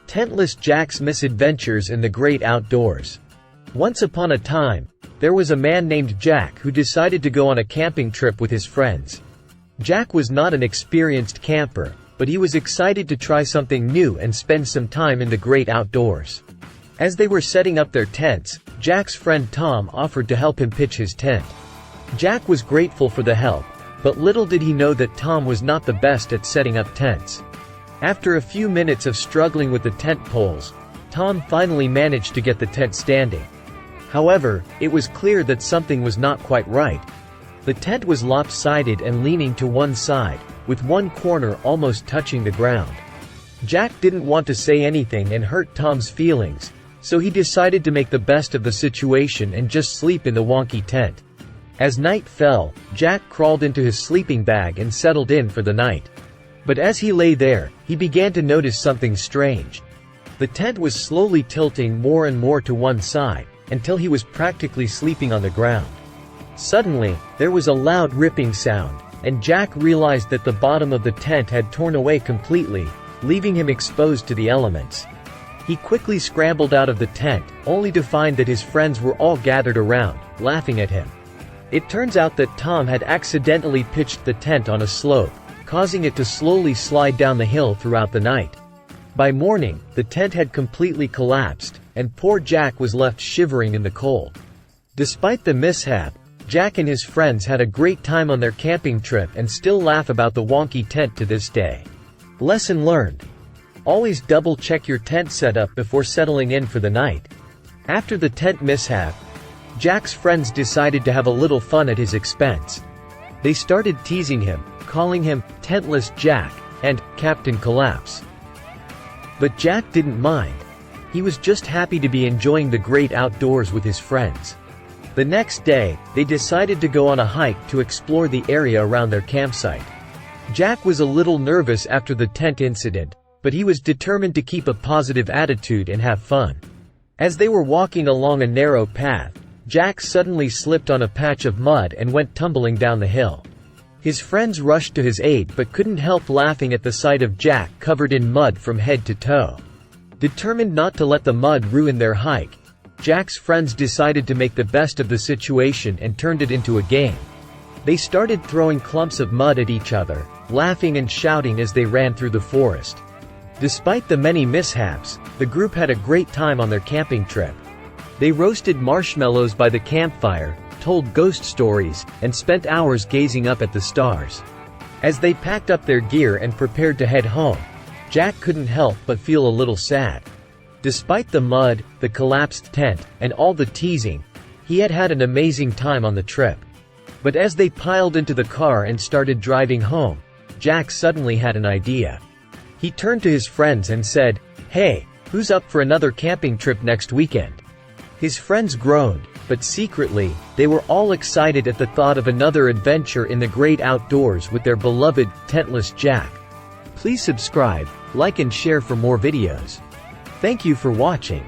Tentless Jack's Misadventures in the Great Outdoors. Once upon a time, there was a man named Jack who decided to go on a camping trip with his friends. Jack was not an experienced camper, but he was excited to try something new and spend some time in the great outdoors. As they were setting up their tents, Jack's friend Tom offered to help him pitch his tent. Jack was grateful for the help, but little did he know that Tom was not the best at setting up tents. After a few minutes of struggling with the tent poles, Tom finally managed to get the tent standing. However, it was clear that something was not quite right. The tent was lopsided and leaning to one side, with one corner almost touching the ground. Jack didn't want to say anything and hurt Tom's feelings, so he decided to make the best of the situation and just sleep in the wonky tent. As night fell, Jack crawled into his sleeping bag and settled in for the night. But as he lay there, he began to notice something strange. The tent was slowly tilting more and more to one side, until he was practically sleeping on the ground. Suddenly, there was a loud ripping sound, and Jack realized that the bottom of the tent had torn away completely, leaving him exposed to the elements. He quickly scrambled out of the tent, only to find that his friends were all gathered around, laughing at him. It turns out that Tom had accidentally pitched the tent on a slope, causing it to slowly slide down the hill throughout the night. By morning, the tent had completely collapsed, and poor Jack was left shivering in the cold. Despite the mishap, Jack and his friends had a great time on their camping trip and still laugh about the wonky tent to this day. Lesson learned: always double-check your tent setup before settling in for the night. After the tent mishap, Jack's friends decided to have a little fun at his expense. They started teasing him, calling him Tentless Jack and Captain Collapse. But Jack didn't mind. He was just happy to be enjoying the great outdoors with his friends. The next day, they decided to go on a hike to explore the area around their campsite. Jack was a little nervous after the tent incident, but he was determined to keep a positive attitude and have fun. As they were walking along a narrow path, Jack suddenly slipped on a patch of mud and went tumbling down the hill. His friends rushed to his aid but couldn't help laughing at the sight of Jack covered in mud from head to toe. Determined not to let the mud ruin their hike, Jack's friends decided to make the best of the situation and turned it into a game. They started throwing clumps of mud at each other, laughing and shouting as they ran through the forest. Despite the many mishaps, the group had a great time on their camping trip. They roasted marshmallows by the campfire, told ghost stories, and spent hours gazing up at the stars. As they packed up their gear and prepared to head home, Jack couldn't help but feel a little sad. Despite the mud, the collapsed tent, and all the teasing, he had had an amazing time on the trip. But as they piled into the car and started driving home, Jack suddenly had an idea. He turned to his friends and said, "Hey, who's up for another camping trip next weekend?" His friends groaned, but secretly, they were all excited at the thought of another adventure in the great outdoors with their beloved, Tentless Jack. Please subscribe, like and share for more videos. Thank you for watching.